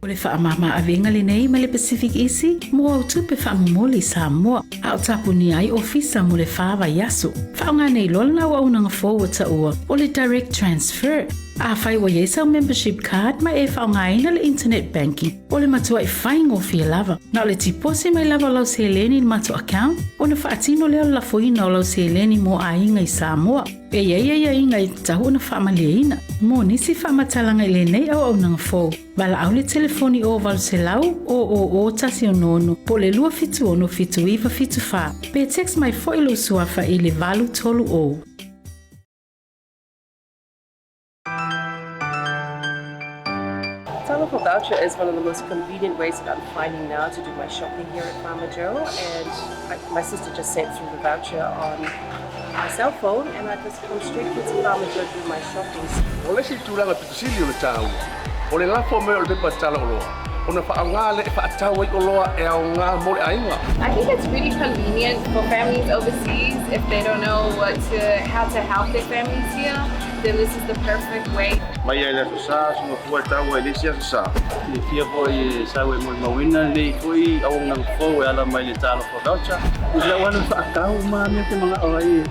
O le whaamama awenga le nei ma le Pacific Isi, mo au tupe whaamumoli Samoa, a o tapuni ai ofisa mo le whaava yaso. Whaonga nei lolna wa unanga forward ta ua, o le direct transfer. A whai wa yesa o membership card ma e whaonga ina le internet banking, o le matua e whaingo fia lava. Na o le tipose mai lava lau se leni ni matua account, o na whaatino leo la foina o lau se leni mo a inga i Samoa. E ia inga i tahu na whaamaleina. Mo nisi whaamatalanga i le nei au nanga fo. Wala au le telefoni o walu se lau o tasi o nono. Po le lua fitu ono fitu iwa fitu wha. Pe text mai fo ilo suafa i le valu tolu o. Telephone voucher is one of the most convenient ways that I'm finding now to do my shopping here at Farmer Joe, and my sister just sent through the voucher on my cell phone, and I just come straight to Farmer Joe to do my shopping. Ole si tulanga pitusili o le tau. Ole lafo me o le pepa tala o loa. Ona whaangale e whaatau o loa e au ngā mo le ainga. I think it's really convenient for families overseas if they don't know how to help their families here. Then this is the perfect way. Mai ai le sa suma fua tau e le sia sa. Le fia foi sa we mo mawina le foi au ngā fo e ala mai le tala for voucher. Ila wana whaatau ma me te mga oi.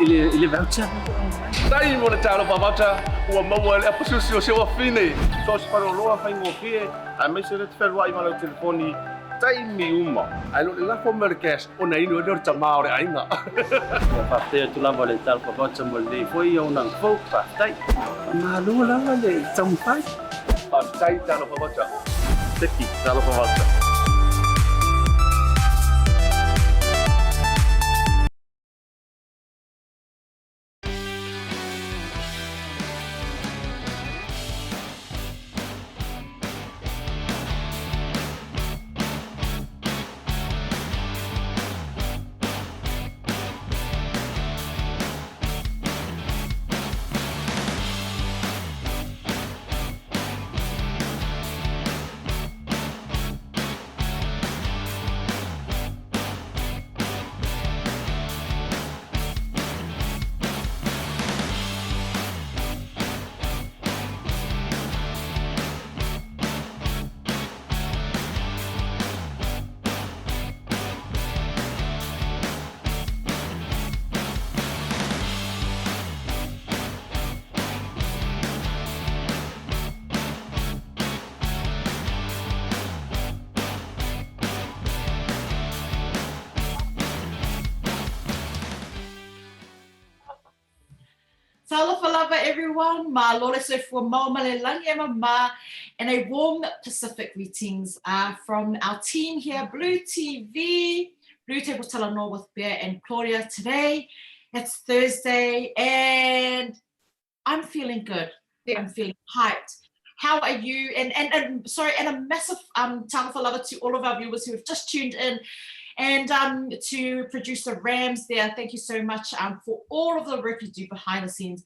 Ile voucher. Tai mo le tala for voucher ua maua le apususi o se wa fine. So se paro loa whaingo fie. A me se le te whelua i mana o telefoni. Tai mi uma. Ai lo le lafo me le cash o na inu e leo tamao le ainga. Whaatea tu lava le tala for voucher mo le foi au ngā fo whaatai. Ma loa lava le taumpai. Tai tala for voucher. Teki tala for voucher. Talofa lava everyone, ma lole se fua maumale langi ema ma, and a warm Pacific greetings from our team here, BluTable Talanoa with Pea and Claudia. Today, it's Thursday, and I'm feeling good. Yeah. I'm feeling hyped. How are you? And sorry, and a massive talofa lava to all of our viewers who have just tuned in. And to producer Rams there, thank you so much for all of the work you do behind the scenes.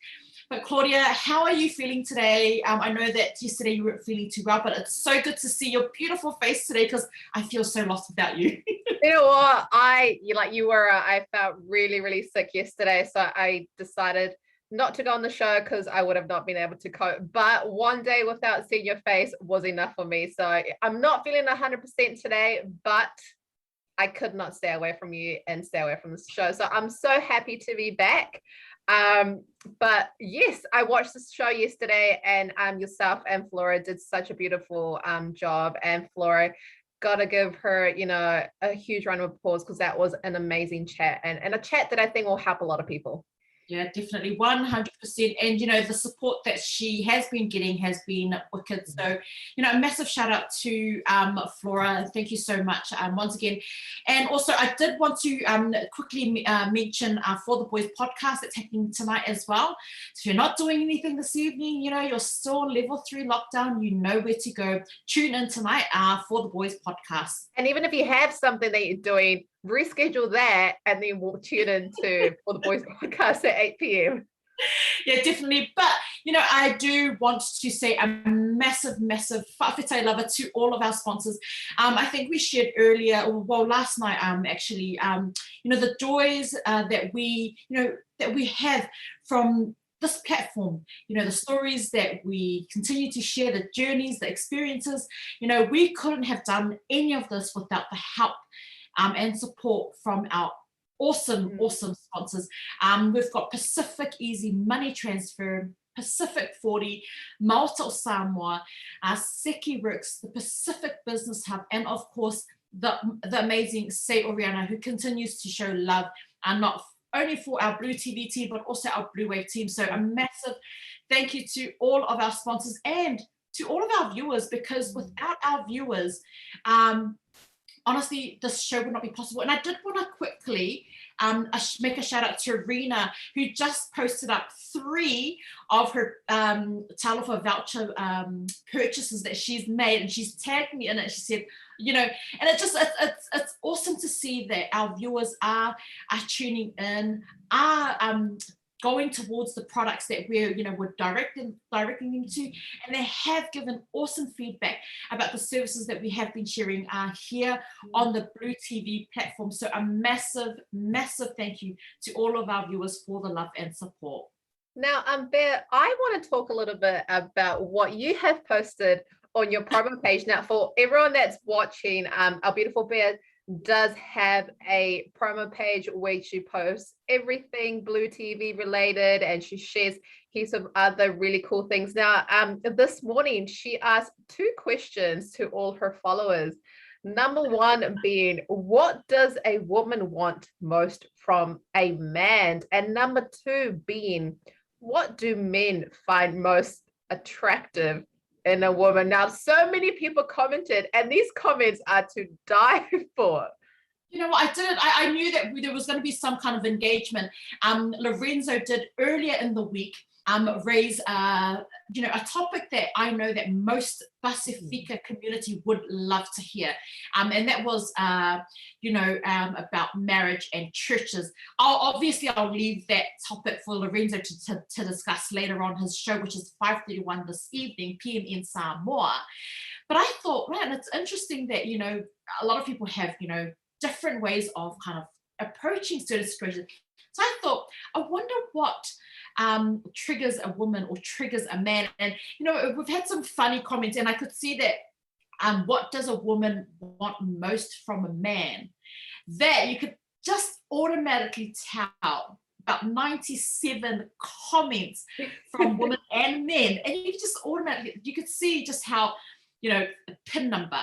But Claudia, how are you feeling today? I know that yesterday you weren't feeling too well, but it's so good to see your beautiful face today because I feel so lost without you. You know what? I felt really, really sick yesterday, so I decided not to go on the show because I would have not been able to cope. But one day without seeing your face was enough for me. So I'm not feeling 100% today, but I could not stay away from you and stay away from the show. So I'm so happy to be back. But yes, I watched this show yesterday, and yourself and Flora did such a beautiful job. And Flora, gotta give her, a huge round of applause because that was an amazing chat and a chat that I think will help a lot of people. Yeah, definitely, 100%. And, the support that she has been getting has been wicked. So, a massive shout out to Flora. Thank you so much once again. And also, I did want to quickly mention For the Boys podcast that's happening tonight as well. So if you're not doing anything this evening, you're still on level 3 lockdown, you know where to go. Tune in tonight For the Boys podcast. And even if you have something that you're doing, reschedule that and then we'll tune into For the Boys podcast at 8 p.m. Yeah, definitely. But, I do want to say a massive whawhitai lava to all of our sponsors. I think we shared earlier, last night, actually, the joys that we have from this platform, the stories that we continue to share, the journeys, the experiences, we couldn't have done any of this without the help and support from our awesome sponsors. We've got Pacific Easy Money Transfer, Pacific 40, Malta o Samoa, Seki Works, the Pacific Business Hub, and of course, the amazing Say Oriana, who continues to show love, not only for our Blue TV team, but also our Blue Wave team. So a massive thank you to all of our sponsors and to all of our viewers, because without our viewers, honestly, this show would not be possible. And I did want to quickly make a shout out to Rena, who just posted up 3 of her Talofa voucher purchases that she's made, and she's tagged me in it. She said, and it's awesome to see that our viewers are tuning in, are going towards the products that we're directing them to, and they have given awesome feedback about the services that we have been sharing here on the Blue TV platform. So a massive thank you to all of our viewers for the love and support. Now, Bear, I want to talk a little bit about what you have posted on your promo page. Now, for everyone that's watching, our beautiful Bear does have a promo page where she posts everything Blue TV related, and she shares heaps of other really cool things. Now, this morning she asked 2 questions to all her followers. Number 1 being, what does a woman want most from a man? And number 2 being, what do men find most attractive in a woman? Now, so many people commented, and these comments are to die for. You know what, I knew that there was going to be some kind of engagement. Lorenzo did earlier in the week raise a topic that I know that most Pasifika community would love to hear, and that was about marriage and churches. I'll leave that topic for Lorenzo to discuss later on his show, which is 5:31 this evening PM in Samoa. But I thought, man, it's interesting that a lot of people have different ways of kind of approaching certain situations. So I thought, I wonder what triggers a woman or triggers a man. And we've had some funny comments, and I could see that what does a woman want most from a man? That you could just automatically tell, about 97 comments from women and men, and you could see just how a PIN number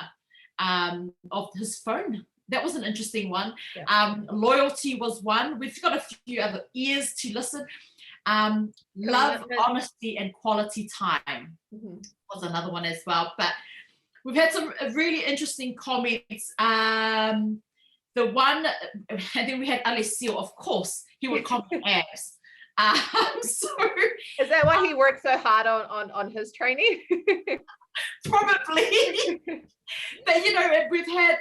of his phone. That was an interesting one. Yeah. Loyalty was one. We've got a few other ears to listen. Love, honesty, and quality time was another one as well. But we've had some really interesting comments. The one, and then we had Alessio, of course, he would comment abs. So is that why he worked so hard on his training? Probably. But we've had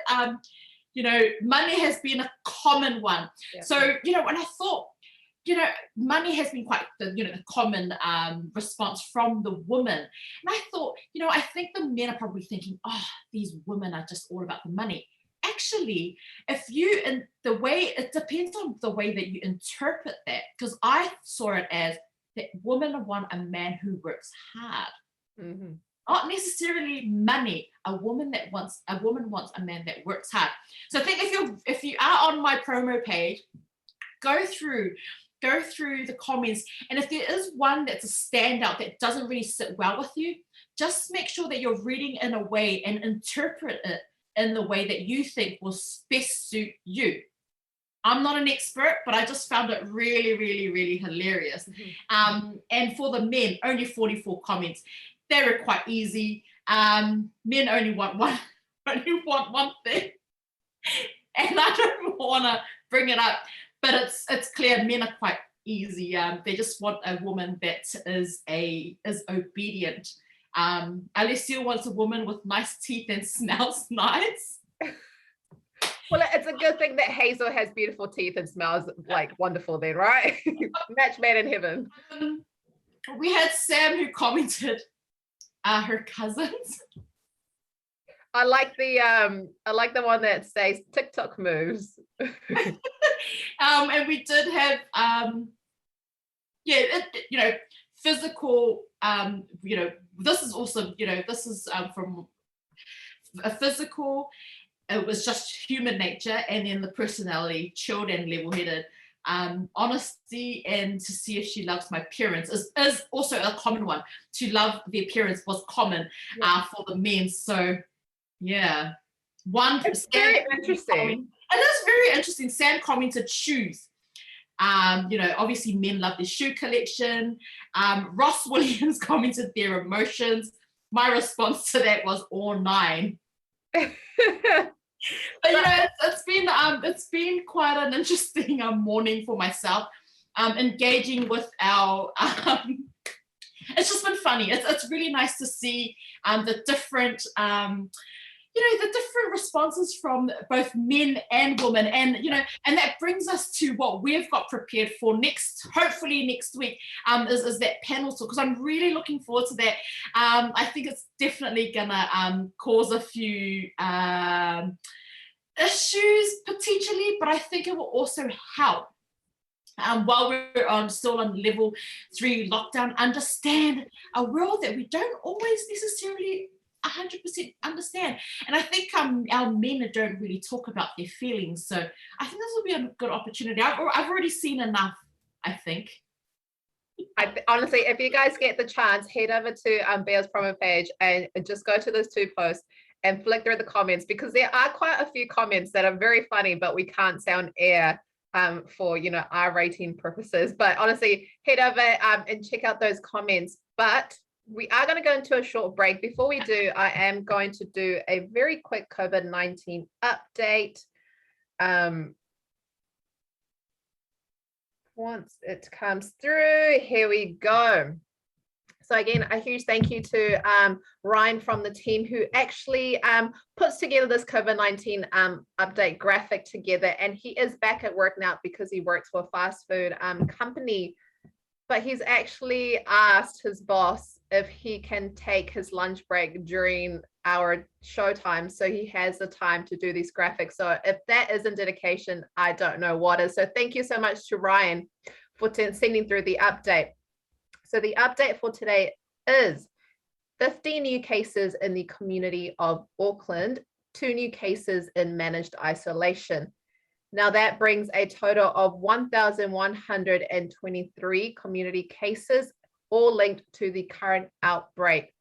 money has been a common one. Yeah. So when I thought, money has been quite the common response from the woman, and I thought, I think the men are probably thinking, oh, these women are just all about the money. Actually, it depends on the way that you interpret that, because I saw it as that women want a man who works hard. Mm-hmm. Not necessarily money. A woman wants a man that works hard. So I think if you are on my promo page, go through the comments, and if there is one that's a standout that doesn't really sit well with you, just make sure that you're reading in a way and interpret it in the way that you think will best suit you. I'm not an expert, but I just found it really, really, really hilarious. Mm-hmm. And for the men, only 44 comments. They were quite easy. Men only want one thing, and I don't want to bring it up, but it's clear men are quite easy. They just want a woman that is obedient. Alessio wants a woman with nice teeth and smells nice. Well, it's a good thing that Hazel has beautiful teeth and smells like wonderful then, right? Match made in heaven. We had Sam who commented, her cousins. I like the one that says TikTok moves. And we did have physical, this is also, this is from a physical, it was just human nature, and then the personality, chilled and level-headed. Honesty and to see if she loves my parents is also a common one. To love their parents was common for the men. So, yeah. It's very interesting. It is very interesting. Sam commented shoes. Obviously men love their shoe collection. Ross Williams commented their emotions. My response to that was all 9. But it's been quite an interesting morning for myself. Engaging with our it's just been funny. It's really nice to see the different the different responses from both men and women, and and that brings us to what we've got prepared for hopefully next week, is that panel talk, because I'm really looking forward to that. I think it's definitely gonna cause a few issues potentially, but I think it will also help while we're still on level 3 lockdown, understand a world that we don't always necessarily 100% understand. And I think our men don't really talk about their feelings, so I think this will be a good opportunity. I've already seen enough, I think. Honestly, if you guys get the chance, head over to Bea's promo page and just go to those 2 posts and flick through the comments, because there are quite a few comments that are very funny, but we can't say on air for our rating purposes. But honestly, head over and check out those comments. But we are going to go into a short break. Before we do, I am going to do a very quick COVID-19 update. Once it comes through, here we go. So again, a huge thank you to Ryan from the team, who actually puts together this COVID-19 update graphic together. And he is back at work now because he works for a fast food company. But he's actually asked his boss if he can take his lunch break during our show time, so he has the time to do these graphics. So if that isn't dedication, I don't know what is. So thank you so much to Ryan for sending through the update. So the update for today is 15 new cases in the community of Auckland, 2 new cases in managed isolation. Now that brings a total of 1,123 community cases, all linked to the current outbreak.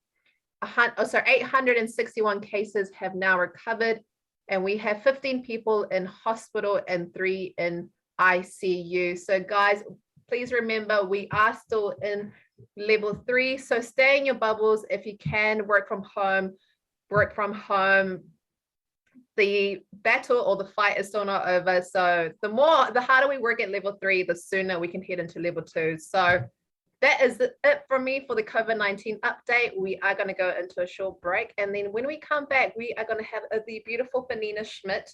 861 cases have now recovered, and we have 15 people in hospital and 3 in ICU. So guys, please remember, we are still in level 3. So stay in your bubbles. If you can, work from home. The battle or the fight is still not over. So the harder we work at level 3, the sooner we can head into level 2. So that is it from me for the COVID-19 update. We are going to go into a short break. And then when we come back, we are going to have the beautiful Penina Schmidt,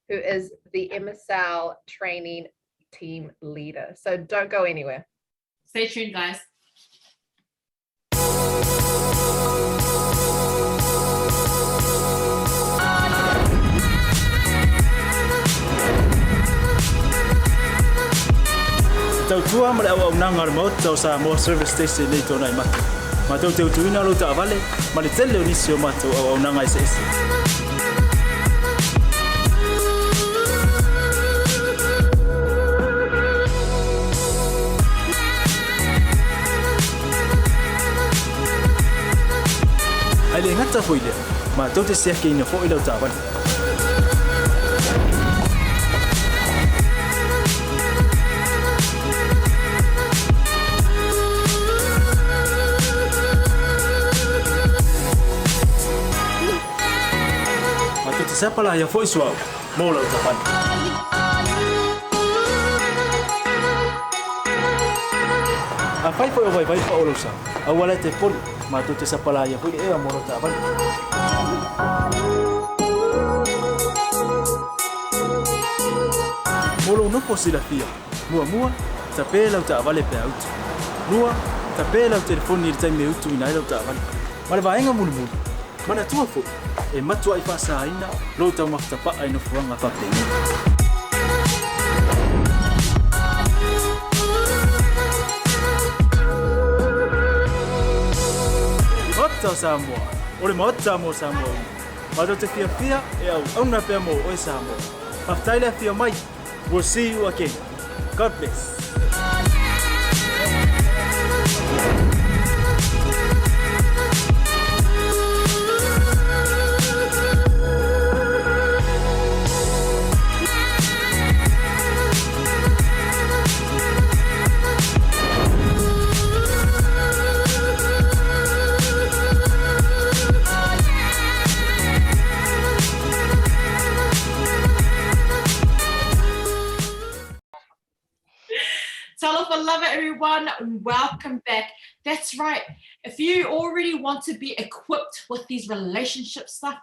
who is the MSL Training team leader. So don't go anywhere. Stay tuned, guys. Tau tua male au nanga remote tau sa mo service station ni tona ima. Ma tau teu tuina lo ta vale, ma le tele ni sio ma tau au nanga ese. Ale ngata foile, ma tau te sia ke ina fo ilo ta vale. Siapa lah yang voice wow, mau lah ucapan. Apa itu yang baik pak ulusa? Awalnya telepon, matu siapa lah yang voice mau lah ucapan. Mulu no posibilidad, mua, tapi lah ucapan lepas out. Mua, tapi lah telepon ni time out tu inai lah ucapan. Malah bayang mulu. Mana tua fu? Matua I fasa ina, lo tau maktapa ai no fuanga papeng. tau Samoa. Ore mo tamo Samoa. Mato te fia e au na pe mo o Samoa. Paftaile fia mai. We'll see you again. God bless. Love it, everyone. Welcome back. That's right. If you already want to be equipped with these relationship stuff,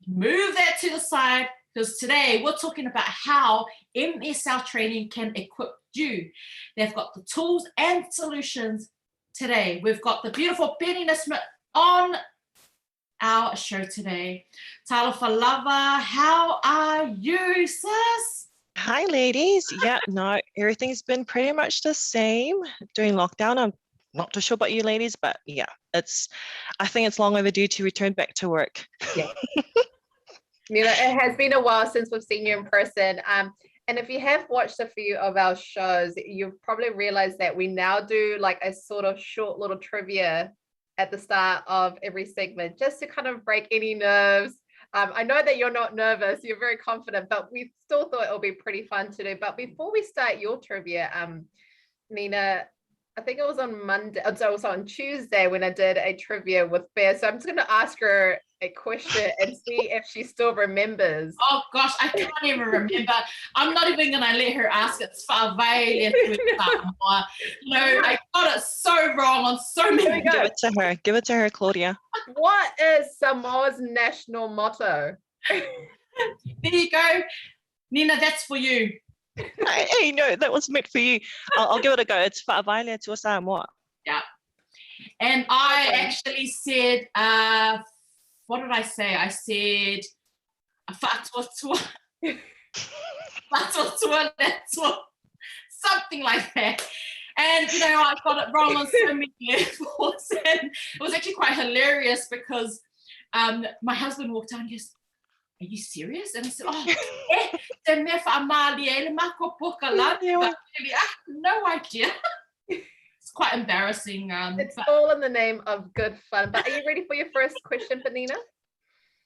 move that to the side, because today we're talking about how MSL Training can equip you. They've got the tools and solutions. Today we've got the beautiful Penina Schmidt on our show today. Talofa lava, how are you, sis? Hi, ladies. Yeah, no, everything's been pretty much the same during lockdown. I'm not too sure about you ladies, but yeah, I think it's long overdue to return back to work. Yeah. It has been a while since we've seen you in person. And if you have watched a few of our shows, you've probably realized that we now do like a sort of short little trivia at the start of every segment, just to kind of break any nerves. I know that you're not nervous, you're very confident, but we still thought it'll be pretty fun to do. But before we start your trivia, Nina, I think it was on Monday, so it was on Tuesday when I did a trivia with Pea. So I'm just going to ask her a question and see if she still remembers. Oh gosh, I can't even remember. I'm not even going to let her ask. It's whaavaile tu Samoa. I got it so wrong on so many. Give it to her, Claudia. What is Samoa's national motto? There you go. Nina, that's for you. Hey, no, that was meant for you. I'll give it a go. It's whaavaile tu Samoa. Yeah. And I actually said, what did I say? I said, something like that. And, I got it wrong on so many levels. And it was actually quite hilarious because my husband walked out and goes, "Are you serious?" And I said, no idea. It's quite embarrassing. It's all in the name of good fun. But are you ready for your first question, Penina?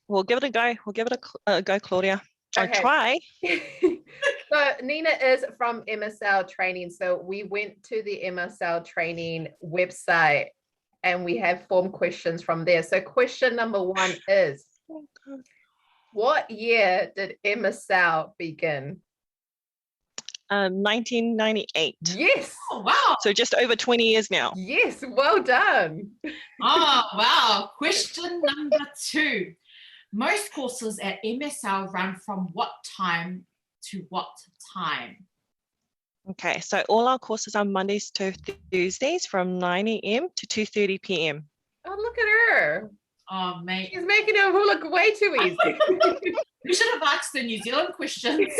We'll give it a go. We'll give it a go, Claudia. Okay. I'll try. So Nina is from MSL Training. So we went to the MSL Training website and we have form questions from there. So question number 1 is, what year did MSL begin? 1998. Yes. Oh, wow. So just over 20 years now. Yes, well done. Oh, wow. Question number 2. Most courses at MSL run from what time to what time? Okay, so all our courses are Mondays to Tuesdays from 9 a.m. to 2:30 p.m. Oh, look at her. Oh, mate. She's making it look way too easy. You should have asked the New Zealand questions.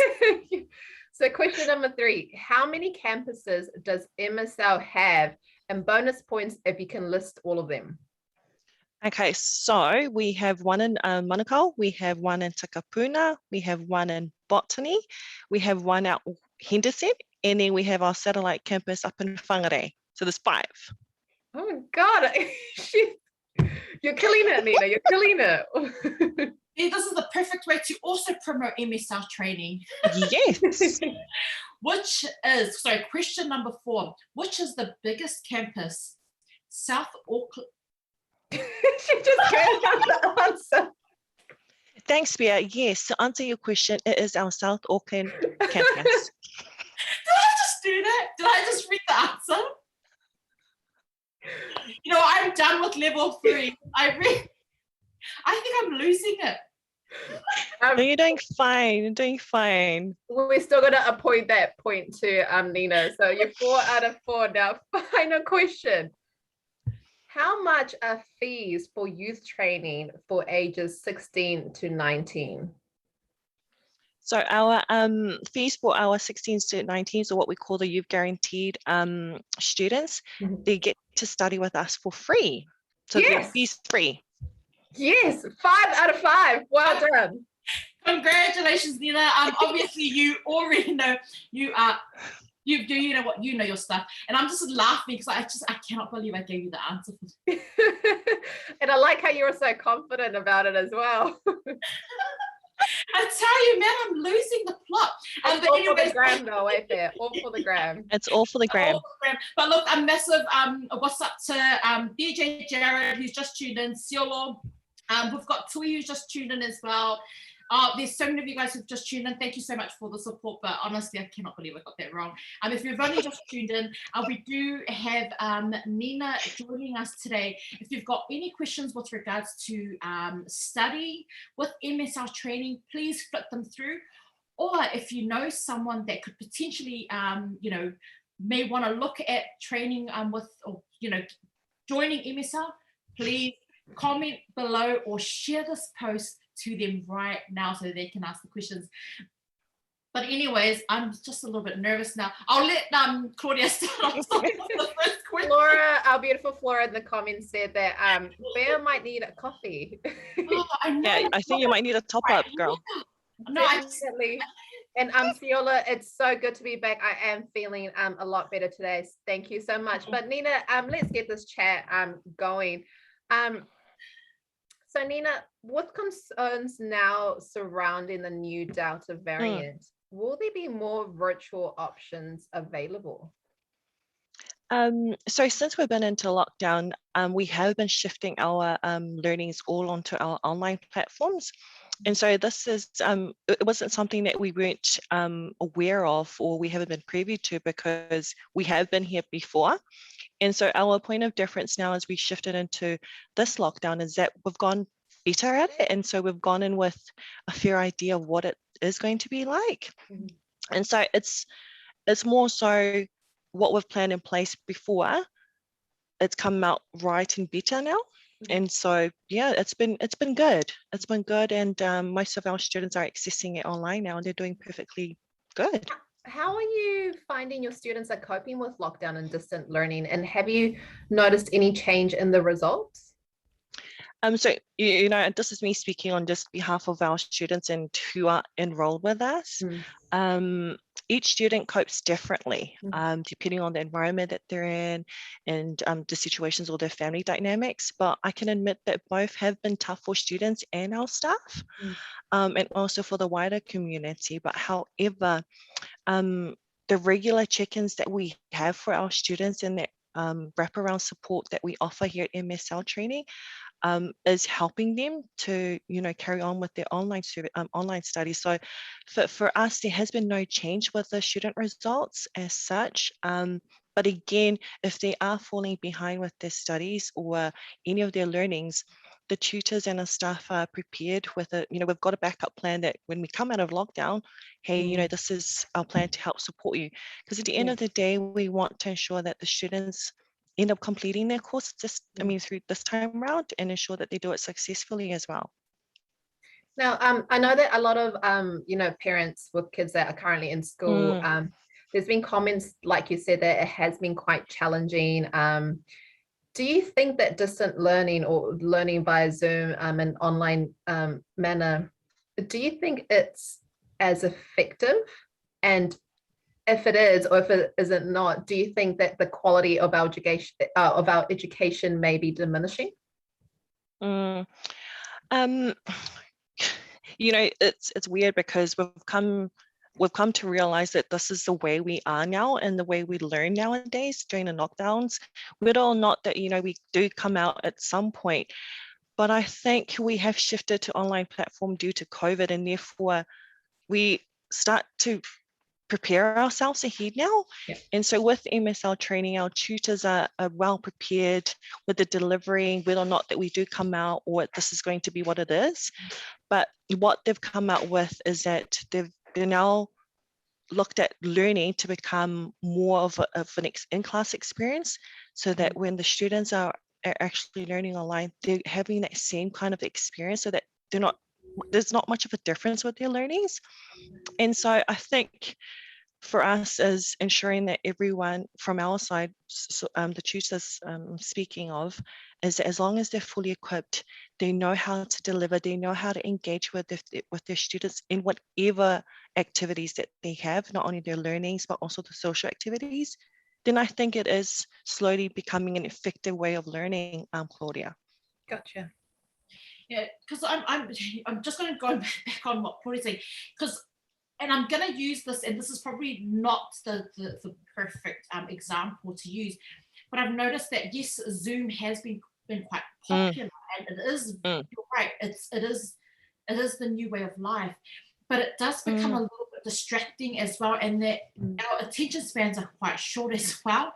So question number 3, how many campuses does MSL have? And bonus points if you can list all of them. Okay, so we have one in Manukau, we have one in Takapuna, we have one in Botany, we have one out Henderson, and then we have our satellite campus up in Whangarei. So there's 5. Oh my God, you're killing it, Nina, you're killing it. Yeah, this is the perfect way to also promote MSL Training. Yes. Question number 4, which is the biggest campus? South Auckland. She just gave us the answer. Thanks, Pea. Yes, to answer your question, it is our South Auckland campus. Did I just do that? Did I just read the answer? I'm done with level 3. I think I'm losing it. No, you're doing fine. You're doing fine. We're still going to appoint that point to Nina. So you're 4 out of 4 now. Final question. How much are fees for youth training for ages 16 to 19? So our fees for our 16s to 19s, or what we call the youth guaranteed students, they get to study with us for free. So Yes. the fees free. Yes, 5 out of 5. Well done. Congratulations, Nina. Obviously you already know you know what, you know your stuff. And I'm just laughing because I cannot believe I gave you the answer. And I like how you were so confident about it as well. I tell you, man, I'm losing the plot. It's all for the gram though, wait there. All for the gram. It's all for the gram. But look, a massive what's up to DJ Jared, who's just tuned in, Ciolo. We've got Tui, who's just tuned in as well. There's so many of you guys who've just tuned in. Thank you so much for the support, but honestly, I cannot believe I got that wrong. If you've only just tuned in, we do have Nina joining us today. If you've got any questions with regards to study with MSL training, please flip them through. Or if you know someone that could potentially, may want to look at training joining MSL, please comment below or share this post to them right now so they can ask the questions. But anyways, I'm just a little bit nervous now. I'll let Claudia start off with the first question. Flora, our beautiful Flora in the comments said that Pea might need a coffee. Oh, I know. Yeah, I think you might need a top up, girl. No, definitely. And Fiola, it's so good to be back. I am feeling a lot better today. Thank you so much. But Nina, let's get this chat going. So Nina, with concerns now surrounding the new Delta variant, will there be more virtual options available? So since we've been into lockdown, we have been shifting our learnings all onto our online platforms. And so this is, it wasn't something that we weren't aware of or we haven't been privy to because we have been here before. And so our point of difference now as we shifted into this lockdown is that we've gone better at it. And so we've gone in with a fair idea of what it is going to be like. Mm-hmm. And so it's more so what we've planned in place before, it's come out right and better now. Mm-hmm. And so, yeah, it's been good. It's been good. And most of our students are accessing it online now and they're doing perfectly good. How are you finding your students are coping with lockdown and distant learning? And have you noticed any change in the results? So, this is me speaking on just behalf of our students and who are enrolled with us. Each student copes differently, depending on the environment that they're in and the situations or their family dynamics. But I can admit that both have been tough for students and our staff, and also for the wider community. But however, the regular check-ins that we have for our students and that wraparound support that we offer here at MSL Training is helping them to, carry on with their online studies. So for us, there has been no change with the student results as such. But again, if they are falling behind with their studies or any of their learnings, the tutors and the staff are prepared with we've got a backup plan that when we come out of lockdown, hey, this is our plan to help support you. Because at the end of the day, we want to ensure that the students end up completing their course through this time around and ensure that they do it successfully as well. Now, I know that a lot of, parents with kids that are currently in school, there's been comments, like you said, that it has been quite challenging. Do you think that distant learning or learning via Zoom and online manner, do you think it's as effective? And if it is, or if it isn't not, do you think that the quality of our education may be diminishing? It's weird because we've come to realize that this is the way we are now and the way we learn nowadays during the lockdowns. Whether or not that we do come out at some point, but I think we have shifted to online platform due to COVID, and therefore we start to prepare ourselves ahead now. And so with MSL Training, our tutors are well prepared with the delivery, whether or not that we do come out or this is going to be what it is. But what they've come out with is that they're now looked at learning to become more of an in-class experience, so that when the students are actually learning online, they're having that same kind of experience, so that there's not much of a difference with their learnings. And so I think for us is ensuring that everyone from our side, the tutors speaking of, is that as long as they're fully equipped, they know how to deliver, they know how to engage with their students in whatever activities that they have, not only their learnings, but also the social activities, then I think it is slowly becoming an effective way of learning, Claudia. Gotcha. Yeah, because I'm just going to go back on what Claudia's saying, and I'm going to use this, and this is probably not the perfect example to use, but I've noticed that yes, Zoom has been quite popular, and it is. You're right. It is the new way of life, but it does become a little bit distracting as well, and that our attention spans are quite short as well.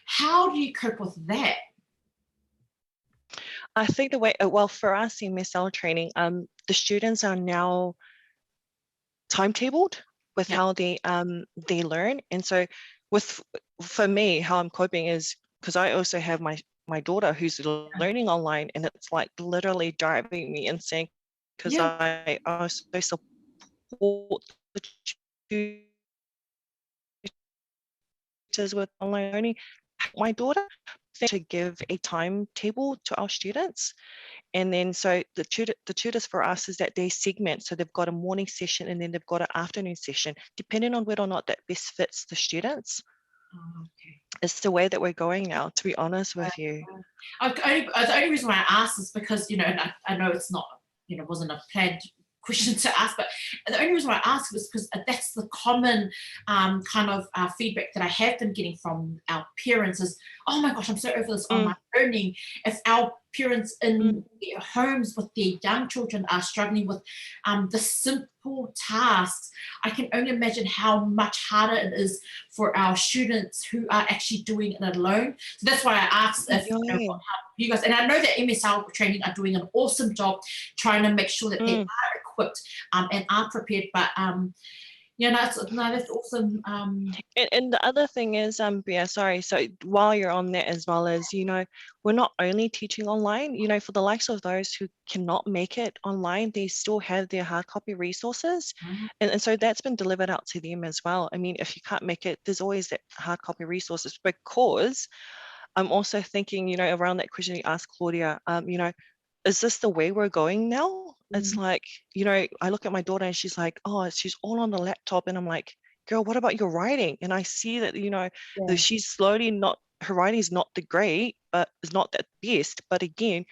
How do you cope with that? I think the way, well, for us in MSL training, the students are now timetabled with how they learn, and so for me, how I'm coping is because I also have my daughter who's learning online, and it's like literally driving me insane because I also support the tutors with online learning. My daughter to give a timetable to our students, and then so the tutors for us is that they segment, so they've got a morning session and then they've got an afternoon session depending on whether or not that best fits the students. Okay. It's the way that we're going now, to be honest with you. The only reason why I asked is because, I know it's not, wasn't a planned question to ask, but the only reason why I asked was because that's the common kind of feedback that I have been getting from our parents is, oh my gosh, I'm so over this online learning. If our parents in their homes with their young children are struggling with the simple tasks, I can only imagine how much harder it is for our students who are actually doing it alone. So that's why I asked if you guys, and I know that MSL Training are doing an awesome job trying to make sure that they are equipped and are prepared, but that's awesome. And the other thing is, Bea, sorry, so while you're on that as well as, we're not only teaching online, for the likes of those who cannot make it online, they still have their hard copy resources. And so that's been delivered out to them as well. I mean, if you can't make it, there's always that hard copy resources, because I'm also thinking, around that question you asked, Claudia, is this the way we're going now? It's like, I look at my daughter and she's like, oh, she's all on the laptop. And I'm like, girl, what about your writing? And I see that, that she's slowly her writing is not the great, but it's not that best. But again,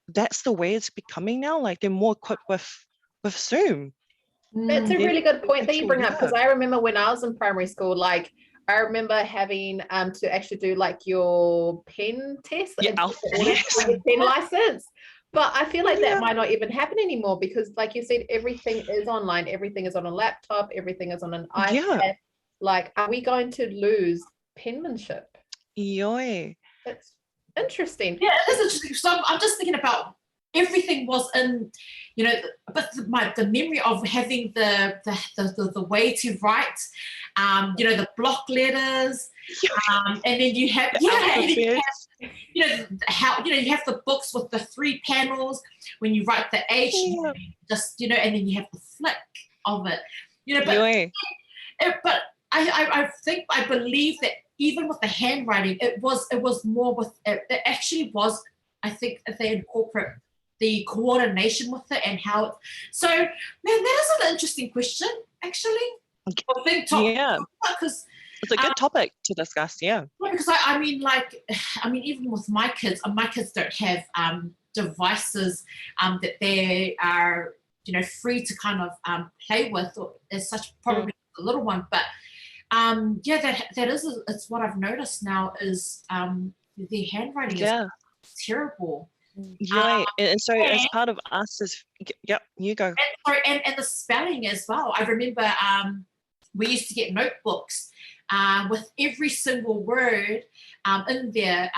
that's the way it's becoming now. Like they're more equipped with Zoom. That's a really good point that you bring up, because I remember when I was in primary school, like I remember having to actually do like your pen test, your pen license. But I feel like that might not even happen anymore because, like you said, everything is online. Everything is on a laptop. Everything is on an iPad. Like, are we going to lose penmanship? Yoy. That's interesting. Yeah, it is interesting. So I'm just thinking about everything was in, but the memory of having the way to write, the block letters, and then you have you have the books with the 3 panels when you write the H, just and then you have the flick of it, but I believe that even with the handwriting, it was more with it actually was, I think, if they incorporate the coordination with it and how it. So, man, that is an interesting question, actually. Because it's a good topic to discuss. Because I mean, even with my kids don't have devices that they are free to kind of play with, or as such, probably the little one. But that is it's what I've noticed now is the handwriting is terrible. And so as part of us is you go. And the spelling as well. I remember we used to get notebooks with every single word in there.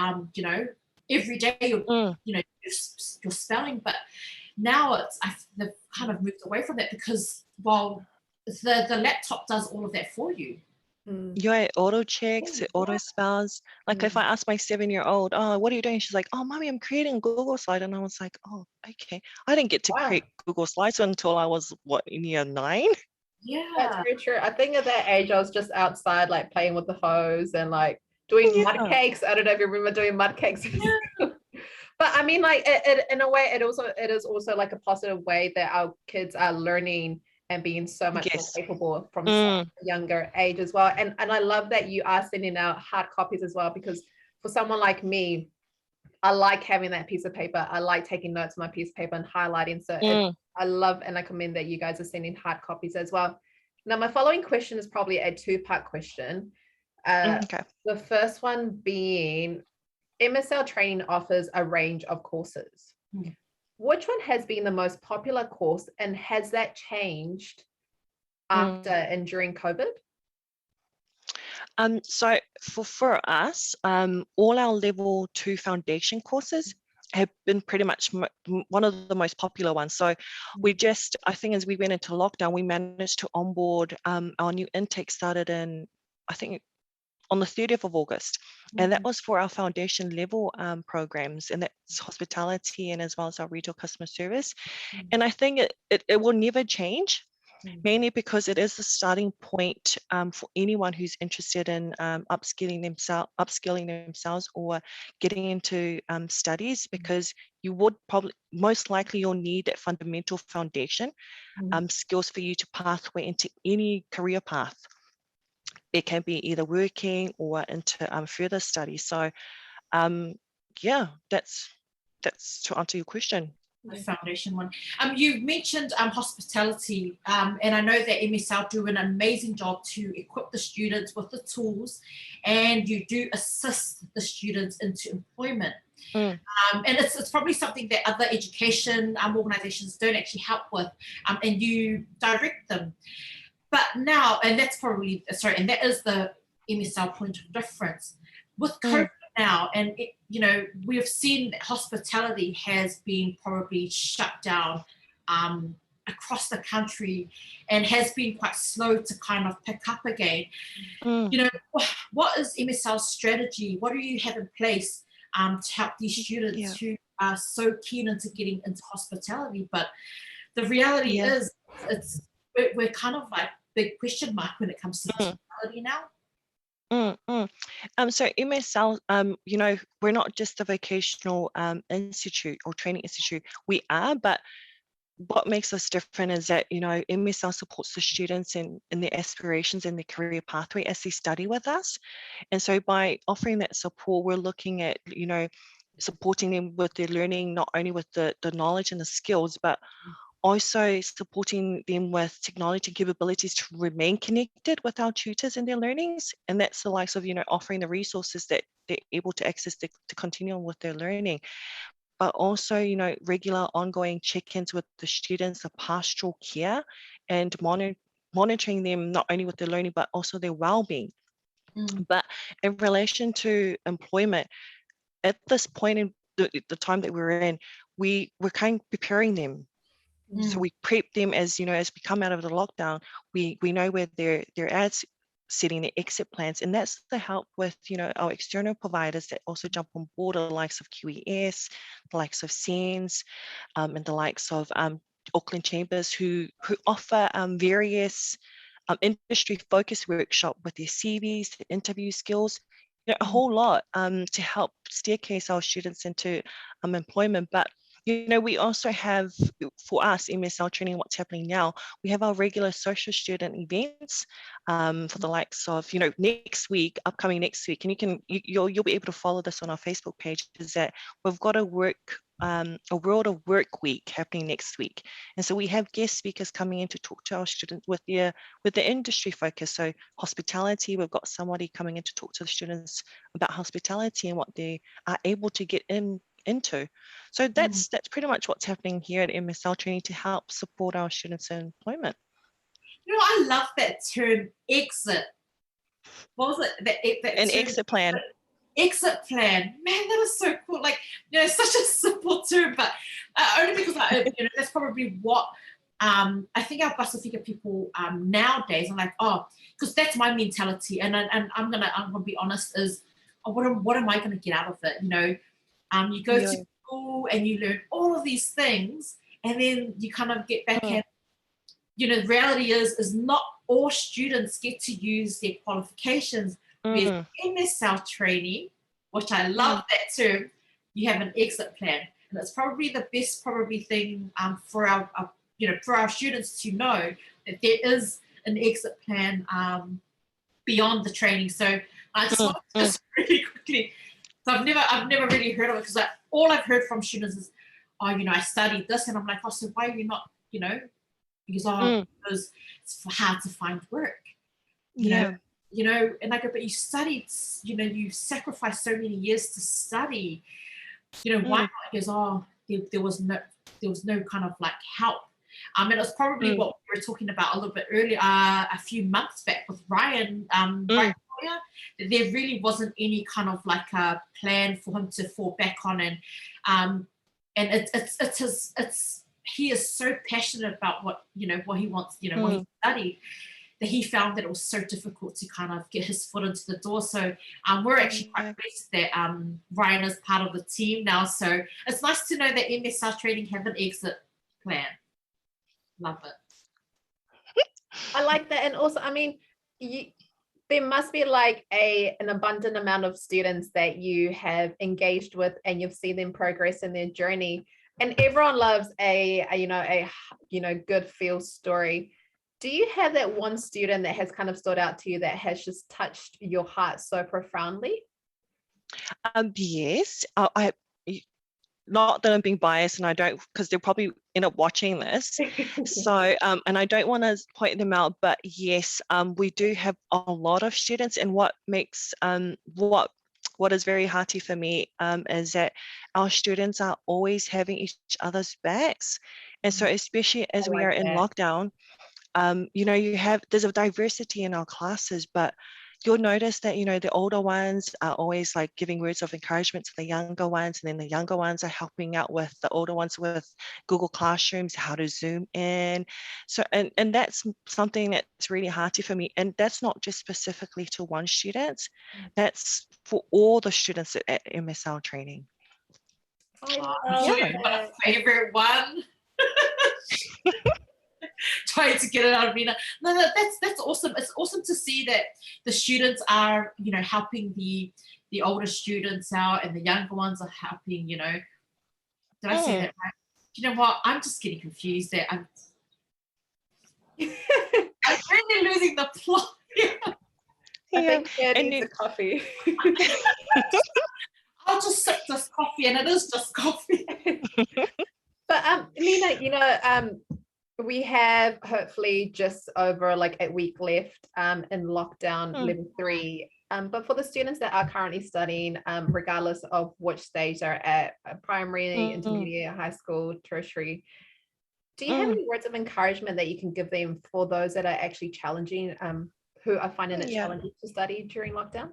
Every day you're spelling, but now they've kind of moved away from that because the laptop does all of that for you. Auto checks, it auto spells. Like if I ask my 7-year-old, oh, what are you doing? She's like, oh, mommy, I'm creating a Google slide. And I was like, oh, okay. I didn't get to create Google slides until I was, in year 9? Yeah. That's very true. I think at that age, I was just outside, like playing with the hose and like doing mud cakes. I don't know if you remember doing mud cakes. But I mean, like it in a way, it is also like a positive way that our kids are learning and being so much more capable from such a younger age as well. And I love that you are sending out hard copies as well, because for someone like me, I like having that piece of paper. I like taking notes on my piece of paper and highlighting. So I love and I commend that you guys are sending hard copies as well. Now, my following question is probably a two-part question. The first one being, MSL Training offers a range of courses. Which one has been the most popular course, and has that changed after and during COVID? So for us, all our level 2 foundation courses have been pretty much one of the most popular ones. So we just, I think as we went into lockdown, we managed to onboard, our new intake started in, I think, on the 30th of August. And that was for our foundation level programs, and that's hospitality and as well as our retail customer service. And I think it will never change, mainly because it is the starting point for anyone who's interested in upskilling themselves or getting into studies, because you would probably, most likely you'll need that fundamental foundation skills for you to pathway into any career path. It can be either working or into further studies. So yeah, that's to answer your question. The foundation one. You mentioned hospitality, and I know that MSL do an amazing job to equip the students with the tools, and you do assist the students into employment. And it's probably something that other education organizations don't actually help with, and you direct them. But now, and that's probably, and that is the MSL point of difference. With COVID now, and we've seen that hospitality has been probably shut down across the country and has been quite slow to kind of pick up again. What is MSL's strategy? What do you have in place to help these students who are so keen into getting into hospitality? But the reality is, we're kind of like big question mark when it comes to hospitality now. So MSL, we're not just a vocational institute or training institute. We are, but what makes us different is that, MSL supports the students in their aspirations and their career pathway as they study with us. And so by offering that support, we're looking at, supporting them with their learning, not only with the knowledge and the skills, but also supporting them with technology capabilities to remain connected with our tutors in their learnings. And that's the likes of, offering the resources that they're able to access to continue on with their learning. But also, regular ongoing check-ins with the students, the pastoral care, and monitoring them not only with their learning, but also their well-being. But in relation to employment, at this point in the time that we're in, we're kind of preparing them. So we prep them as we come out of the lockdown, we know where they're at, setting their exit plans. And that's the help with, our external providers that also jump on board, the likes of QES, the likes of SENS, and the likes of Auckland Chambers, who offer various industry-focused workshop with their CVs, the interview skills, a whole lot to help staircase our students into employment. But we also have, for us, MSL Training, what's happening now, we have our regular social student events for the likes of, upcoming next week, and you'll be able to follow this on our Facebook page, is that we've got a World of Work week happening next week. And so we have guest speakers coming in to talk to our students with the industry focus. So hospitality, we've got somebody coming in to talk to the students about hospitality and what they are able to get into. So that's pretty much what's happening here at MSL Training to help support our students in employment. I love that term, exit. What was it? An exit plan. Exit plan. Man, that is so cool. Like, such a simple term, but only because that's probably what I think our Pasifika people nowadays are like, because that's my mentality, and I'm gonna be honest, is what am I gonna get out of it? You go to school and you learn all of these things, and then you kind of get back and, the reality is not all students get to use their qualifications. With MSL Training, which I love that term, you have an exit plan. And it's probably the best thing for our for our students to know that there is an exit plan beyond the training. So I just want to just really quickly. So I've never really heard of it, because all I've heard from students is, oh, I studied this, and I'm like, oh, so why are you not, because because it's hard to find work, you know, and I go, but you studied, you sacrificed so many years to study, why not? He goes, oh, there was no kind of like help. And it was probably what we were talking about a little bit earlier, a few months back with Ryan, right? That there really wasn't any kind of like a plan for him to fall back on, and he is so passionate about what he wants, what he studied, that he found that it was so difficult to kind of get his foot into the door. So we're actually quite blessed that Ryan is part of the team now. So it's nice to know that MSL Training have an exit plan. Love it. I like that. And also, I mean, there must be like an abundant amount of students that you have engaged with, and you've seen them progress in their journey. And everyone loves a good feel story. Do you have that one student that has kind of stood out to you that has just touched your heart so profoundly? Yes. I not that I'm being biased, and I don't, because they'll probably end up watching this. So, and I don't want to point them out, but yes, we do have a lot of students, and what makes what is very hearty for me is that our students are always having each other's backs, and so especially as we are in lockdown, there's a diversity in our classes, but you'll notice that, the older ones are always like giving words of encouragement to the younger ones, and then the younger ones are helping out with the older ones with Google Classrooms, how to Zoom in. So, and that's something that's really hearty for me. And that's not just specifically to one student, that's for all the students at MSL Training. My favorite one. Trying to get it out of me. No, that's awesome. It's awesome to see that the students are, helping the older students out, and the younger ones are helping, Did I say that right? You know what? I'm just getting confused there. I'm really losing the plot. I think Claire needs a coffee. I'll just sip this coffee, and it is just coffee. But Nina, we have hopefully just over like a week left in lockdown level 3. But for the students that are currently studying, regardless of which stage they're at, primary, intermediate, high school, tertiary, do you have any words of encouragement that you can give them for those that are actually challenging, who are finding it challenging to study during lockdown?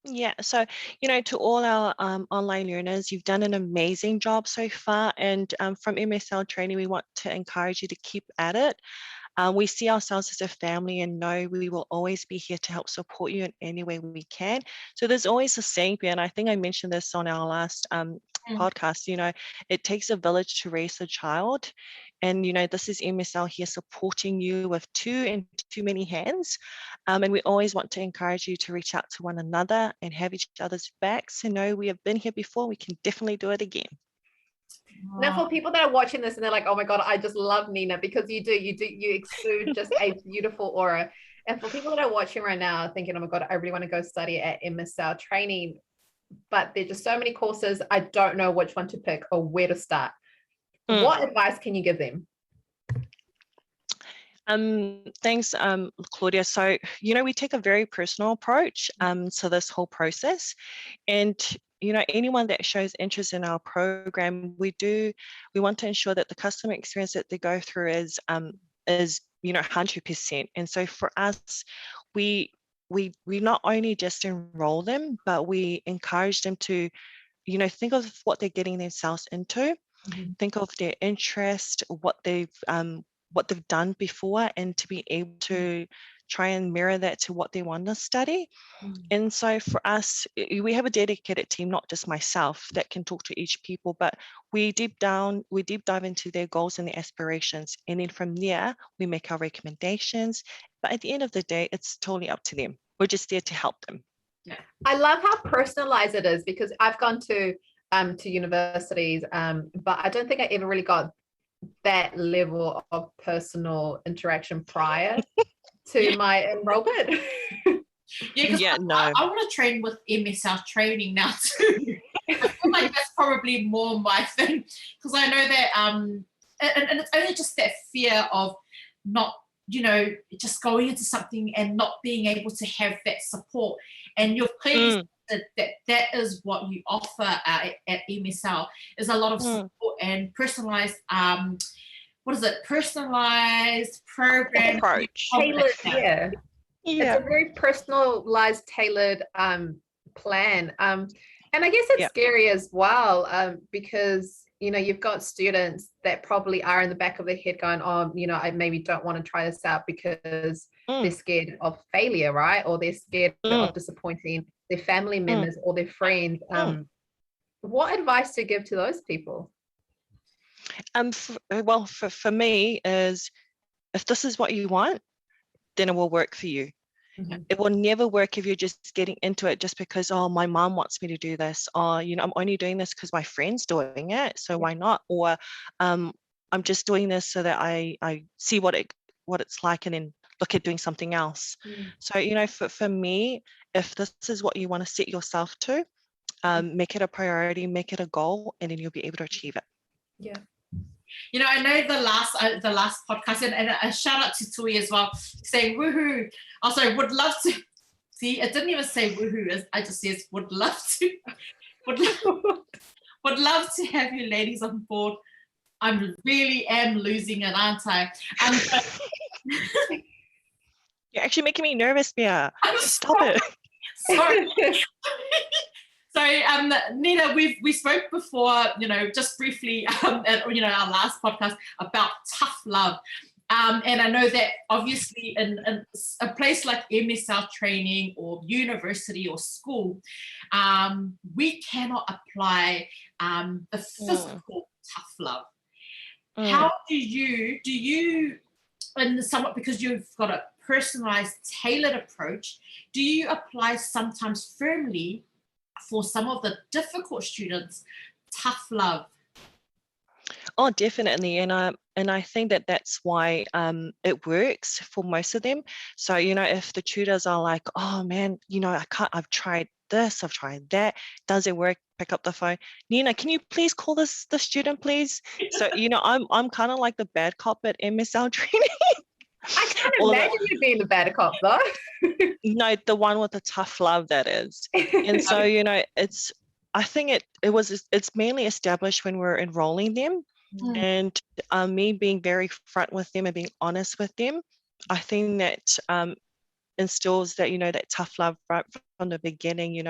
Yeah, so, to all our online learners, you've done an amazing job so far. And from MSL Training, we want to encourage you to keep at it. We see ourselves as a family, and know we will always be here to help support you in any way we can. So there's always a saying, and I think I mentioned this on our last podcast, it takes a village to raise a child. And, this is MSL here supporting you with too many hands. And we always want to encourage you to reach out to one another and have each other's backs, and know we have been here before. We can definitely do it again. Now, for people that are watching this and they're like, oh my God, I just love Nina, because you exude just a beautiful aura. And for people that are watching right now thinking, oh my God, I really want to go study at MSL Training, but there's just so many courses, I don't know which one to pick or where to start. What advice can you give them? Thanks, Claudia. So, we take a very personal approach to this whole process. And, anyone that shows interest in our program, we want to ensure that the customer experience that they go through is 100%. And so for us, we not only just enroll them, but we encourage them to, think of what they're getting themselves into, think of their interest, what they've done before, and to be able to try and mirror that to what they want to study. And so for us, we have a dedicated team, not just myself, that can talk to each people, but we deep dive into their goals and their aspirations. And then from there, we make our recommendations. But at the end of the day, it's totally up to them. We're just there to help them. I love how personalized it is, because I've gone to to universities, but I don't think I ever really got that level of personal interaction prior to my enrollment. No. I want to train with MSL Training now too. I feel like that's probably more my thing, because I know that and it's only just that fear of not, just going into something and not being able to have that support. And you've clearly said that is what you offer at MSL, is a lot of support and personalized personalized program approach. Tailored, it's a very personalized, tailored plan. And I guess it's scary as well, because you've got students that probably are in the back of their head going, I maybe don't want to try this out because they're scared of failure, right? Or they're scared of disappointing their family members or their friends. What advice do you give to those people? For me is, if this is what you want, then it will work for you. It will never work if you're just getting into it just because, my mom wants me to do this, or I'm only doing this because my friend's doing it, so why not? Or I'm just doing this so that I see what it's like, and then look at doing something else. So for me, if this is what you want to set yourself to, make it a priority, make it a goal, and then you'll be able to achieve it. I know the last podcast, and a shout out to Tui as well, saying woohoo. Also, would love to see. It didn't even say woohoo. I just says would love to. Would love to have you ladies on board. I really am losing it, aren't I? You're actually making me nervous, Pea. Stop it. Sorry. So, Nina, we spoke before, just briefly at our last podcast about tough love. And I know that obviously in a place like MSL Training or university or school, we cannot apply the physical tough love. How do you, and somewhat because you've got a personalized, tailored approach, do you apply sometimes firmly for some of the difficult students tough love? Oh, definitely. And I think that's why it works for most of them. So, if the tutors are like, oh man, I've tried this, I've tried that, does it work? Pick up the phone. Nina, can you please call the student, please? So, I'm kind of like the bad cop at MSL Training. I can't imagine you being the bad cop though. No, the one with the tough love, that is. And so, I think it's mainly established when we're enrolling them. And me being very front with them and being honest with them, I think that instills that, that tough love right from the beginning,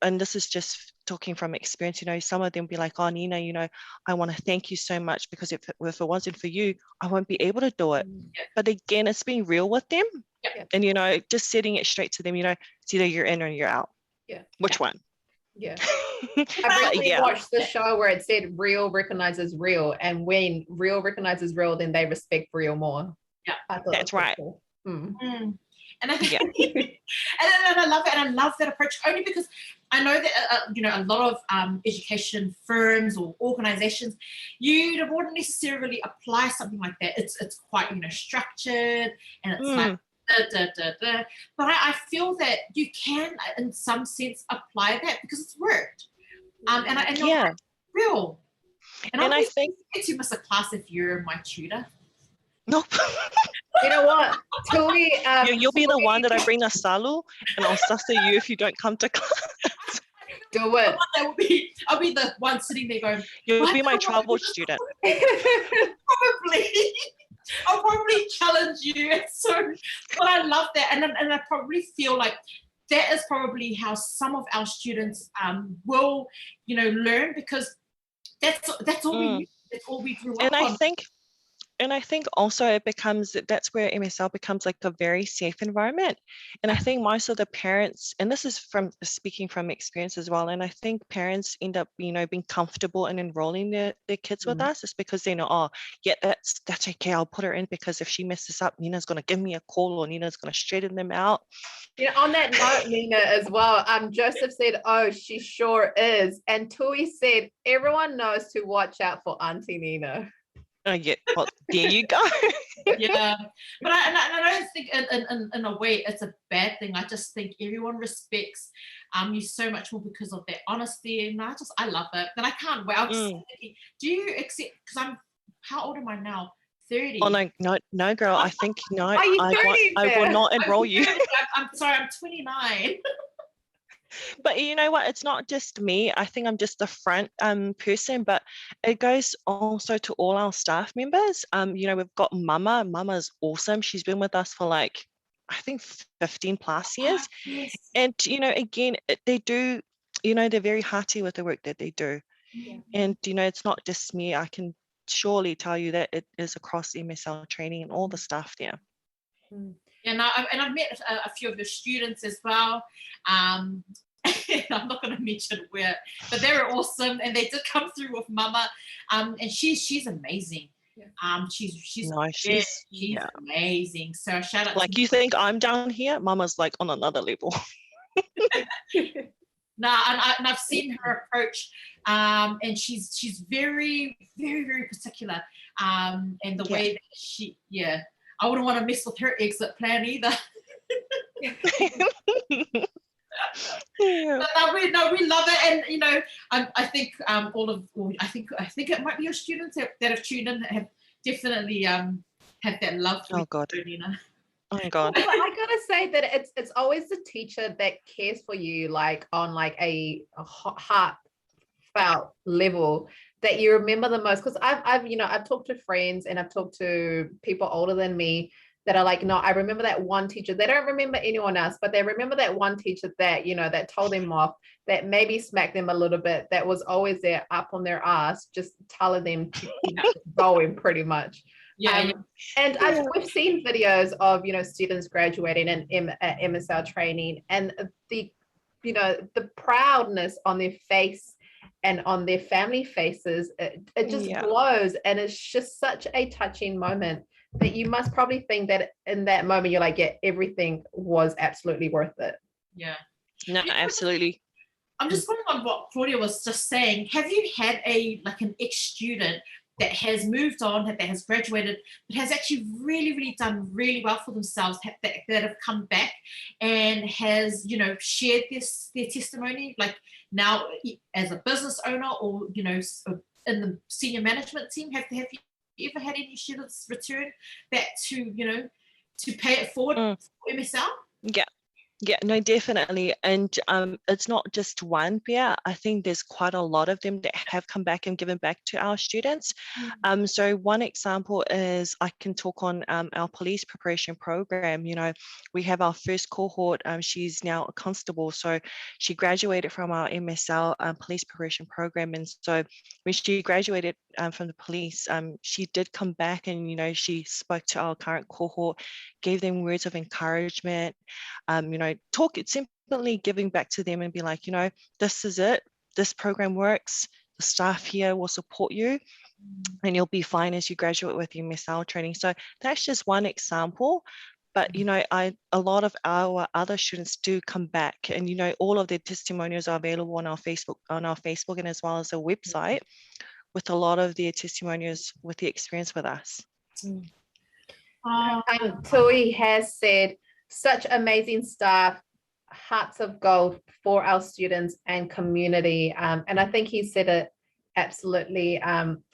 and this is just talking from experience, some of them be like, oh, Nina, I want to thank you so much, because if it wasn't for you, I won't be able to do it. But again, it's being real with them and, just setting it straight to them, it's either you're in or you're out. Which one? I recently watched the show where it said real recognizes real, and when real recognizes real, then they respect real more. That's right. Cool. And I think, and I love it, and I love that approach, only because I know that a lot of education firms or organizations, you wouldn't necessarily apply something like that. It's quite structured, and it's like but I feel that you can, in some sense, apply that because it's worked. And you're real. And I think you miss a class if you're my tutor. Nope. You know what? Tui, you'll be the one that I bring a salu, and I'll suss at you if you don't come to class. Do it. I'll be the one sitting there going, you'll be my trouble student. Probably. I'll probably challenge you. So, but I love that, and I probably feel like that is probably how some of our students will, learn, because that's all we grew up on. And I think And I think also that's where MSL becomes like a very safe environment. And I think most of the parents, and this is from speaking from experience as well, and I think parents end up, being comfortable in enrolling their kids with us. It's because they know, oh, yeah, that's okay. I'll put her in because if she messes up, Nina's going to give me a call or Nina's going to straighten them out. On that note, Nina, as well, Joseph said, oh, she sure is. And Tui said, everyone knows to watch out for Auntie Nina. Oh, yeah, well, there you go. Yeah, but I don't think in a way it's a bad thing. I just think everyone respects you so much more because of that honesty, and I love it. And I can't wait. I was thinking, do you accept? Because how old am I now? 30. Oh no, girl. I think no. Are you 30 I will not enroll you. I'm sorry. I'm 29. But you know what? It's not just me. I think I'm just the front person, but it goes also to all our staff members. We've got Mama. Mama's awesome. She's been with us for I think 15 plus years. Yes. And, again, they do, they're very hearty with the work that they do. Yeah. And, it's not just me. I can surely tell you that it is across MSL Training and all the staff there. And I've met a few of your students as well. I'm not going to mention where, but they were awesome, and they did come through with Mama. And she's amazing. Yeah. She's amazing. So shout out. You think I'm down here? Mama's on another level. And I've seen her approach, and she's very, very, very particular. And the way that I wouldn't want to mess with her exit plan either. Yeah. But we love it, and I think I think it might be your students that have tuned in that have definitely had that love for you, Nina. Oh my God. I gotta say that it's always the teacher that cares for you, on a heartfelt level, that you remember the most. Because I've talked to friends and I've talked to people older than me that are no, I remember that one teacher. They don't remember anyone else, but they remember that one teacher that that told them off, that maybe smacked them a little bit, that was always there up on their ass, just telling them to keep going, pretty much. Yeah. And we've seen videos of students graduating at MSL Training, and the proudness on their face and on their family faces, it just glows, and it's just such a touching moment that you must probably think that in that moment you're everything was absolutely worth it. Yeah. No, absolutely. I'm just going on what Claudia was just saying. Have you had an ex-student that has moved on, that has graduated, but has actually really, really done really well for themselves, that have come back and has, shared their testimony, now as a business owner or, in the senior management team? Have you ever had any students return back to pay it forward for MSL? Yeah, no, definitely. And it's not just one, Pea. I think there's quite a lot of them that have come back and given back to our students. So one example is, I can talk on our police preparation program. We have our first cohort. She's now a constable. So she graduated from our MSL police preparation program. And so when she graduated from the police, she did come back and, she spoke to our current cohort, gave them words of encouragement, simply giving back to them and be like, this is it. This program works. The staff here will support you and you'll be fine as you graduate with your MSL training. So that's just one example. But, a lot of our other students do come back, and, all of their testimonials are available on our Facebook and as well as a website with a lot of their testimonials with the experience with us. Tui has said, such amazing staff, hearts of gold for our students and community. And I think he said it absolutely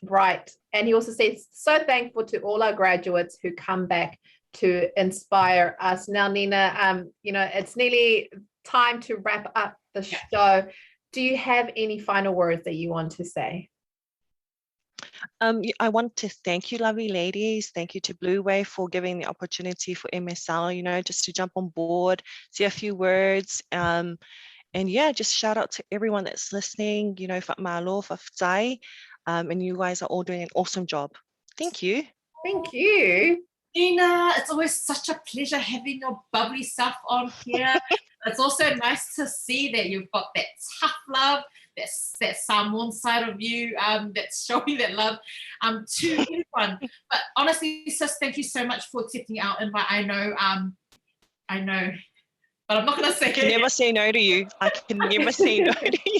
right. And he also says, so thankful to all our graduates who come back to inspire us. Now, Nina, it's nearly time to wrap up the show. Do you have any final words that you want to say? I want to thank you, lovely ladies. Thank you to Blue Wave for giving the opportunity for MSL, just to jump on board, say a few words. And just shout out to everyone that's listening, and you guys are all doing an awesome job. Thank you. Thank you. Nina, it's always such a pleasure having your bubbly self on here. It's also nice to see that you've got that tough love, that Samoan side of you, that's showing that love to everyone. But honestly, sis, thank you so much for accepting our invite. I know, but I'm not going to say it. I can never say no to you. I can never say no to you.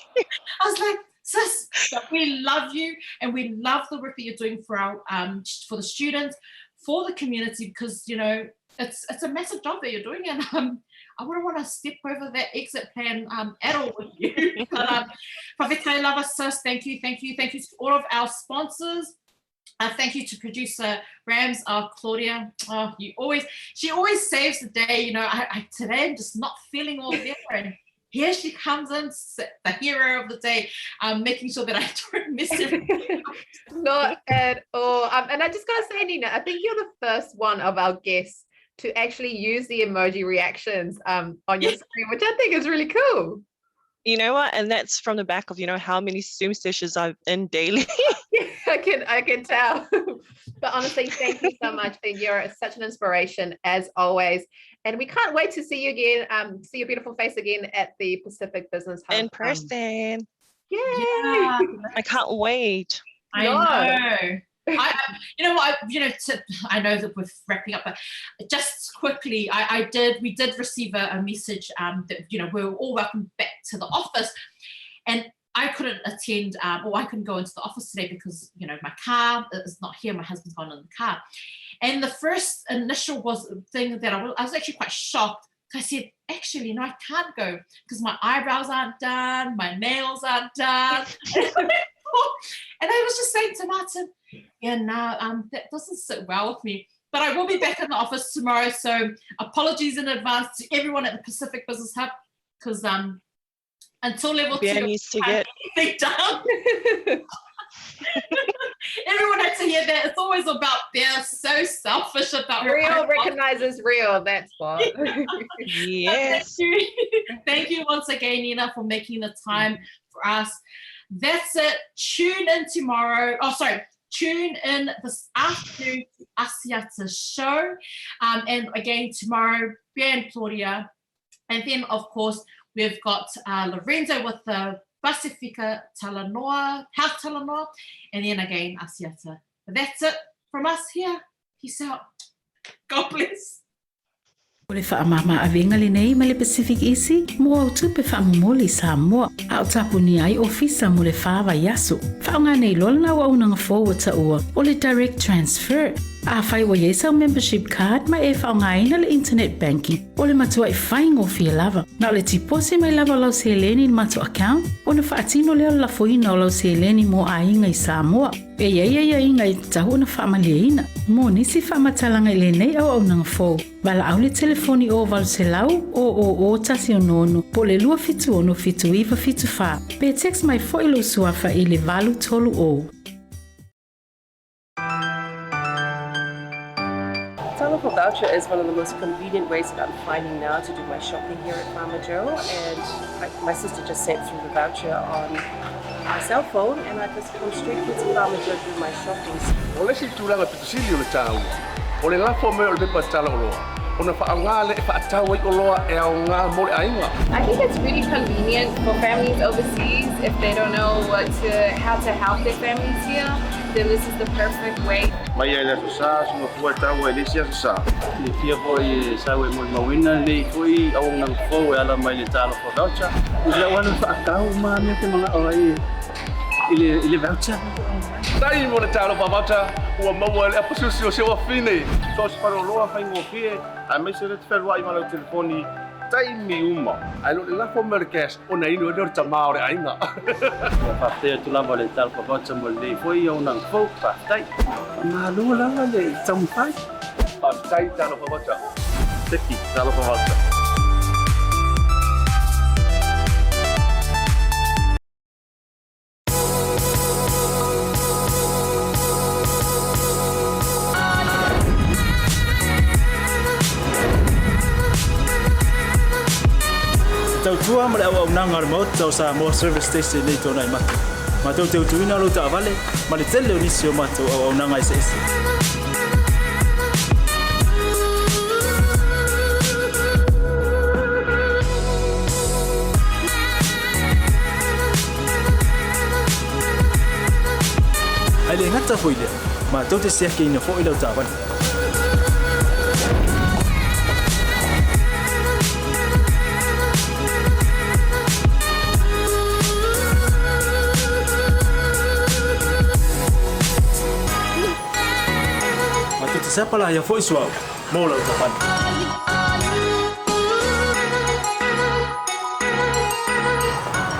I was like, sis, we love you and we love the work that you're doing for our for the students, for the community, because it's a massive job that you're doing, and I wouldn't want to step over that exit plan at all with you. But Whawhekai lava, sis, thank you to all of our sponsors. Thank you to producer Rams, Claudia. She always saves the day. Today I'm just not feeling all there, and here she comes in, the hero of the day, making sure that I don't miss everything. Not at all. And I just gotta say, Nina, I think you're the first one of our guests to actually use the emoji reactions on your screen, which I think is really cool. You know what? And that's from the back of, how many Zoom sessions I'm in daily. Yeah, I can tell. But honestly, thank you so much. You're such an inspiration as always. And we can't wait to see you again, see your beautiful face again at the Pacific Business Hub. In person. Yeah. I can't wait. I know. I know that we're wrapping up, but just quickly, we did receive a message that we were all welcome back to the office, and I couldn't attend, or I couldn't go into the office today because my car is not here. My husband's gone in the car, and the first initial thing that I was actually quite shocked. I said, actually, no, I can't go because my eyebrows aren't done, my nails aren't done. And I was just saying to Martin, that doesn't sit well with me. But I will be back in the office tomorrow. So apologies in advance to everyone at the Pacific Business Hub, because until level 2, needs to get anything done. Everyone had to hear that. It's always about they're so selfish about real recognizes real. That's what. Yes. Thank you once again, Nina, for making the time for us. That's it. Tune in tomorrow. Tune in this afternoon to Asiata's show. And again, tomorrow, Pea and Claudia. And then, of course, we've got Lorenzo with the Pacifica Health Talanoa. And then again, Asiata. But that's it from us here. Peace out. God bless. O le whaamama awenga le nei ma le Pacific Easy, mo au tupe whaamumoli Samoa, a o tapuni ai ofisa mo le whaawa yaso. Whaonga nei lola na waunanga forward ta ua, o le direct transfer. A whai wa yesa membership card ma e whaonga ina le internet banking, o le matua i whaingo fia lava. Na o le tipose mai lava lau se eleni in matua account, o na whaatino leo la foina o lau se eleni mo a inga i Samoa. E ia inga i tahu na whaamalia mo nisi whaamatalanga i le nei au nanga fo. Wala au le telefoni o walu se lau o tasi o nono po le lua fitu ono fitu iwa fitu wha. Pe text mai fo ilo suafa i le valu tolu o. Telephone voucher is one of the most convenient ways that I'm finding now to do my shopping here at Farmer Joe, and my sister just sent through the voucher on my cell phone, and I just come straight here to Farmer Joe to do my shopping. Ole si tūlanga pitusili o le tāu. Ole lafo me o le pepa tala o loa. Ona whaanga le whaatau i o loa e au ngā mole ainga. I think it's really convenient for families overseas if they don't know how to help their families here. Then this is the perfect way. Mai ai le sa so fua tau e le sia sa. Le fia foi sa we mo mawina le foi au nang fo e ala mai le talo fo voucher. Ila wana whaatau ma me te mga oi. Ile voucher. Tai mo le talo voucher ua maua le apususi o se wa fine. So se paro loa whaingo fie, a me se le te wherua i mana telefoni, tai mi uma. Ai lo le lafo me le cash, o na inu e lor tamao le ainga. Ia whapea tu lava le talo voucher mo le foi au nang fo whaatai. Ma lua langa le taumpai. Tai talo voucher. Teki talo voucher. Tau tua ma le au nanga mo tau sa mo service station nei tona i matu. Ma tau tuina lo ta vale, ma le tele o nisi o matu au nanga i se isi. le ngata foile ma tau te seke ina fo ilo tavan ma tau te sapala ya fo iswa mo ilo tavan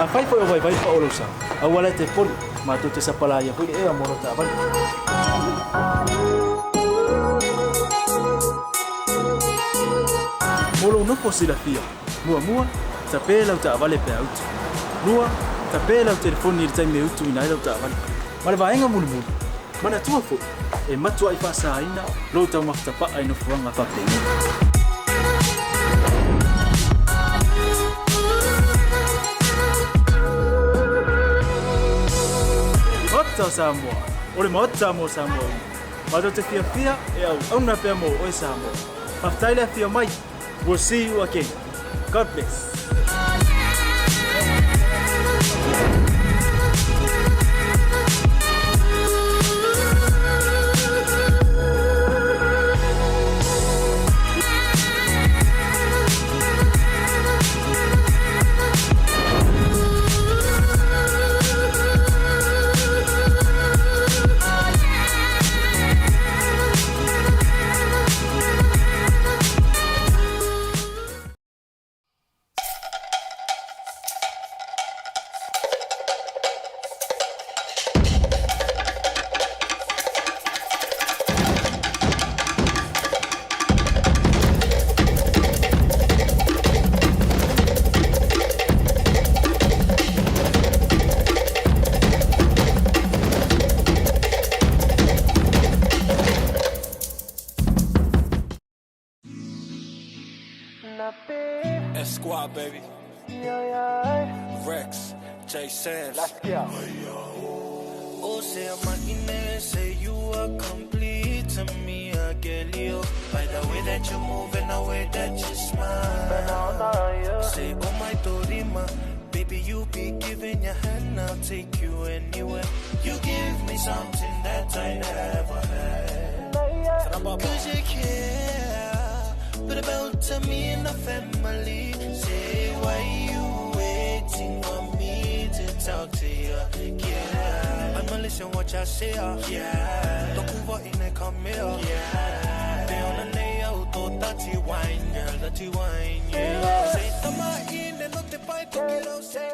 a fai fo vai pa olosa a wala te pol ma tu te sapala ya fo e mo ta van molo no posila fia mua ta pela ta vale pe out lua ta pela telefoni ta me utu ina ta van mala va enga mulu mana tu fo e matu ai fa sa ina lo ta mafta pa ai no fuanga fa pe Samoa, ore mota mo Samoa. Mas te fia e au na pe mo o Samoa. Aftaila fia mai. We'll see you again. God bless. Squad, baby. Rex, J Sands. Let's go. Oh, say say you are complete to me, I get you. By the way that you move and the way that you smile. Say, oh my Dorima, baby, you be giving your hand, I'll take you anywhere. You give me something that I never had. Cause you care, but about to me and the family. Say, why you waiting on me to talk to you? Yeah, I'ma listen what y'all say. Yeah, don't move out in the come here. Yeah, they on the layout, oh, dirty wine, girl, dirty wine, yeah. Say, tama in, and not the bite, say,